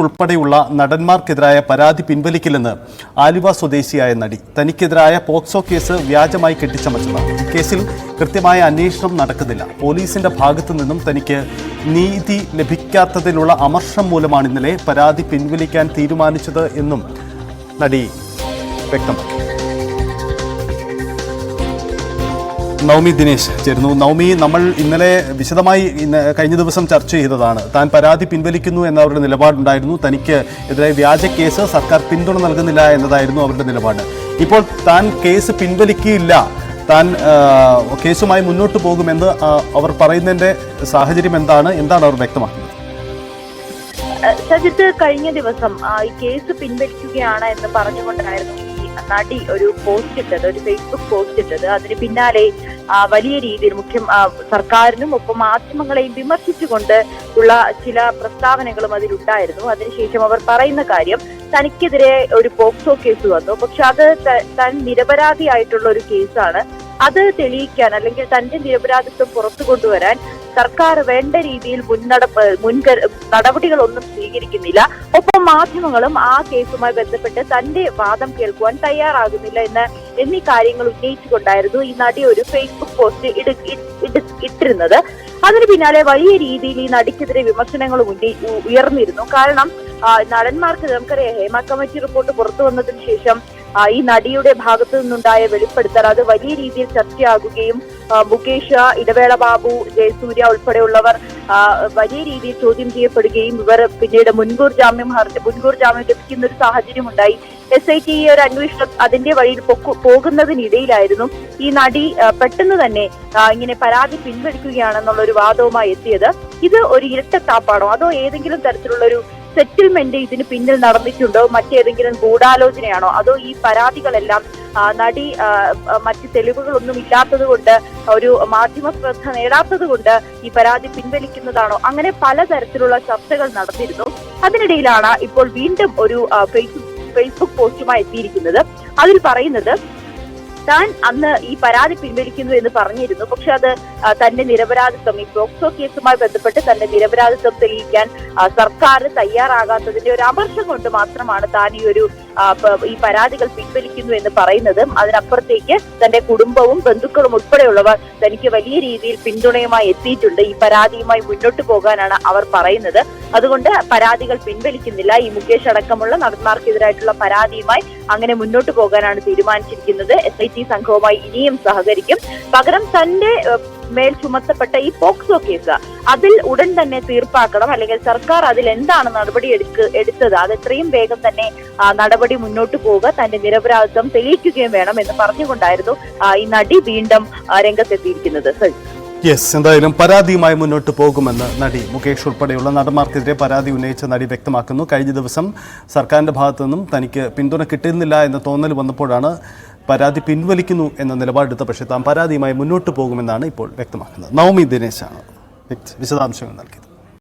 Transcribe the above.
ഉൾപ്പെടെയുള്ള നടന്മാർക്കെതിരായ പരാതി പിൻവലിക്കില്ലെന്ന് ആലുവ സ്വദേശിയായ നടി. തനിക്കെതിരായ പോക്സോ കേസ് വ്യാജമായി കെട്ടിച്ചമച്ചതാണ്. കേസിൽ കൃത്യമായ അന്വേഷണം നടക്കുന്നില്ല. പോലീസിന്റെ ഭാഗത്തു നിന്നും തനിക്ക് നീതി ലഭിക്കാത്തതിലുള്ള അമർഷം മൂലമാണ് ഇന്നലെ പരാതി പിൻവലിക്കാൻ തീരുമാനിച്ചത് എന്നും നടി വ്യക്തമാക്കി. നവമി ദിനേശ് ചേരുന്നു. നവമി, നമ്മൾ ഇന്നലെ വിശദമായി കഴിഞ്ഞ ദിവസം ചർച്ച ചെയ്തതാണ്. താൻ പരാതി പിൻവലിക്കുന്നു എന്നവരുടെ നിലപാടുണ്ടായിരുന്നു. തനിക്ക് എതിരായ വ്യാജ കേസ് സർക്കാർ പിന്തുണ നൽകുന്നില്ല എന്നതായിരുന്നു അവരുടെ നിലപാട്. ഇപ്പോൾ താൻ കേസ് പിൻവലിക്കില്ല, താൻ കേസുമായി മുന്നോട്ട് പോകുമെന്ന് അവർ പറയുന്നതിന്റെ സാഹചര്യം എന്താണ് അവർ വ്യക്തമാക്കുന്നത്? സജിത്ത്, കഴിഞ്ഞ ദിവസം ഈ കേസ് പിൻവലിക്കുകയാണ് എന്ന് പറഞ്ഞുകൊണ്ടായിരുന്നു നടി ഒരു പോസ്റ്റ് ഇട്ടത്, ഒരു ഫേസ്ബുക്ക് പോസ്റ്റ് ഇട്ടത്. അതിന് പിന്നാലെ വലിയ രീതിയിൽ സർക്കാരിനും ഒപ്പം മാധ്യമങ്ങളെയും വിമർശിച്ചുകൊണ്ട് ഉള്ള ചില പ്രസ്താവനകളും അതിലുണ്ടായിരുന്നു. അതിനുശേഷം അവർ പറയുന്ന കാര്യം, തനിക്കെതിരെ ഒരു പോക്സോ കേസ് വന്നു, പക്ഷെ അത് താൻ നിരപരാധിയായിട്ടുള്ള ഒരു കേസാണ്. അത് തെളിയിക്കാൻ അല്ലെങ്കിൽ തന്റെ നിരപരാധിത്വം പുറത്തു കൊണ്ടുവരാൻ സർക്കാർ വേണ്ട രീതിയിൽ നടപടികളൊന്നും സ്വീകരിക്കുന്നില്ല. ഒപ്പം മാധ്യമങ്ങളും ആ കേസുമായി ബന്ധപ്പെട്ട് തന്റെ വാദം കേൾക്കുവാൻ തയ്യാറാകുന്നില്ല എന്നീ കാര്യങ്ങൾ ഉന്നയിച്ചുകൊണ്ടായിരുന്നു ഈ നടി ഒരു ഫേസ്ബുക്ക് പോസ്റ്റ് ഇട്ടിരുന്നത്. അതിന് പിന്നാലെ വലിയ രീതിയിൽ ഈ നടിക്കെതിരെ വിമർശനങ്ങൾ ഉയർന്നിരുന്നു. കാരണം നടന്മാർക്ക് നമുക്കറിയാം, ഹേമ കമ്മിറ്റി റിപ്പോർട്ട് പുറത്തു വന്നതിന് ശേഷം ഈ നടിയുടെ ഭാഗത്തു നിന്നുണ്ടായ വെളിപ്പെടുത്തൽ അത് വലിയ രീതിയിൽ ചർച്ചയാകുകയും മുകേഷ്, ഇടവേള ബാബു, ജയസൂര്യ ഉൾപ്പെടെയുള്ളവർ വലിയ രീതിയിൽ ചോദ്യം ചെയ്യപ്പെടുകയും ഇവർ പിന്നീട് മുൻകൂർ ജാമ്യം ലഭിക്കുന്ന ഒരു സാഹചര്യം ഉണ്ടായി. SIT ഒരു അന്വേഷണം അതിന്റെ വഴിയിൽ പോകുന്നതിനിടയിലായിരുന്നു ഈ നടി പെട്ടെന്ന് തന്നെ ഇങ്ങനെ പരാതി പിൻവലിക്കുകയാണെന്നുള്ള ഒരു വാദവുമായി എത്തിയത്. ഇത് ഒരു ഇരട്ടത്താപ്പാണോ, അതോ ഏതെങ്കിലും തരത്തിലുള്ള ഒരു സെറ്റിൽമെന്റ് ഇതിന് പിന്നിൽ നടന്നിട്ടുണ്ടോ, മറ്റേതെങ്കിലും ഗൂഢാലോചനയാണോ, അതോ ഈ പരാതികളെല്ലാം നടി മറ്റ് തെളിവുകളൊന്നും ഇല്ലാത്തത് കൊണ്ട്, ഒരു മാധ്യമ ശ്രദ്ധ നേടാത്തത് കൊണ്ട് ഈ പരാതി പിൻവലിക്കുന്നതാണോ? അങ്ങനെ പലതരത്തിലുള്ള ചർച്ചകൾ നടന്നിരുന്നു. അതിനിടയിലാണ് ഇപ്പോൾ വീണ്ടും ഒരു ഫേസ്ബുക്ക് പോസ്റ്റുമായി എത്തിയിരിക്കുന്നത്. അതിൽ പറയുന്നത്, താൻ അന്ന് ഈ പരാതി പിൻവലിക്കുന്നു എന്ന് പറഞ്ഞിരുന്നു, പക്ഷെ അത് തന്റെ നിരപരാധിത്വം, ഈ പോക്സോ കേസുമായി ബന്ധപ്പെട്ട് തന്റെ നിരപരാധിത്വം തെളിയിക്കാൻ സർക്കാർ തയ്യാറാകാത്തതിന്റെ ഒരു അമർഷം കൊണ്ട് മാത്രമാണ് താൻ ഈ പരാതികൾ പിൻവലിക്കുന്നു എന്ന് പറയുന്നത്. അതിനപ്പുറത്തേക്ക് തന്റെ കുടുംബവും ബന്ധുക്കളും ഉൾപ്പെടെയുള്ളവർ തനിക്ക് വലിയ രീതിയിൽ പിന്തുണയുമായി എത്തിയിട്ടുണ്ട്. ഈ പരാതിയുമായി മുന്നോട്ട് പോകാനാണ് അവർ പറയുന്നത്. അതുകൊണ്ട് പരാതികൾ പിൻവലിക്കുന്നില്ല. ഈ മുകേഷ് അടക്കമുള്ള നടന്മാർക്കെതിരായിട്ടുള്ള പരാതിയുമായി അങ്ങനെ മുന്നോട്ട് പോകാനാണ് തീരുമാനിച്ചിരിക്കുന്നത്. SIT സംഘവുമായി ഇനിയും സഹകരിക്കും. പകരം തന്റെ മേൽ ചുമത്തപ്പെട്ട ഈ പോക്സോ കേസ് അതിൽ ഉടൻ തന്നെ തീർപ്പാക്കണം, അല്ലെങ്കിൽ സർക്കാർ അതിൽ എന്താണ് നടപടി എടുത്തത് അത് എത്രയും വേഗം തന്നെ നടപടി മുന്നോട്ട് പോവുക, തന്റെ നിരപരാധിത്വം തെളിയിക്കുകയും വേണം എന്ന് പറഞ്ഞുകൊണ്ടായിരുന്നു ഈ നടി വീണ്ടും രംഗത്തെത്തിയിരിക്കുന്നത്. എന്തായാലും പരാതിയുമായി മുന്നോട്ട് പോകുമെന്ന് നടി. മുകേഷ് ഉൾപ്പെടെയുള്ള നടന്മാർക്കെതിരെ പരാതി ഉന്നയിച്ച നടി വ്യക്തമാക്കുന്നു. കഴിഞ്ഞ ദിവസം സർക്കാരിന്റെ ഭാഗത്തു നിന്നും തനിക്ക് പിന്തുണ കിട്ടുന്നില്ല എന്ന തോന്നൽ വന്നപ്പോഴാണ് പരാതി പിൻവലിക്കുന്നു എന്ന നിലപാടെടുത്ത, പക്ഷേ താൻ പരാതിയുമായി മുന്നോട്ട് പോകുമെന്നാണ് ഇപ്പോൾ വ്യക്തമാക്കുന്നത്. നവമി ദിനേശാണ് വിശദാംശങ്ങൾ നൽകിയത്.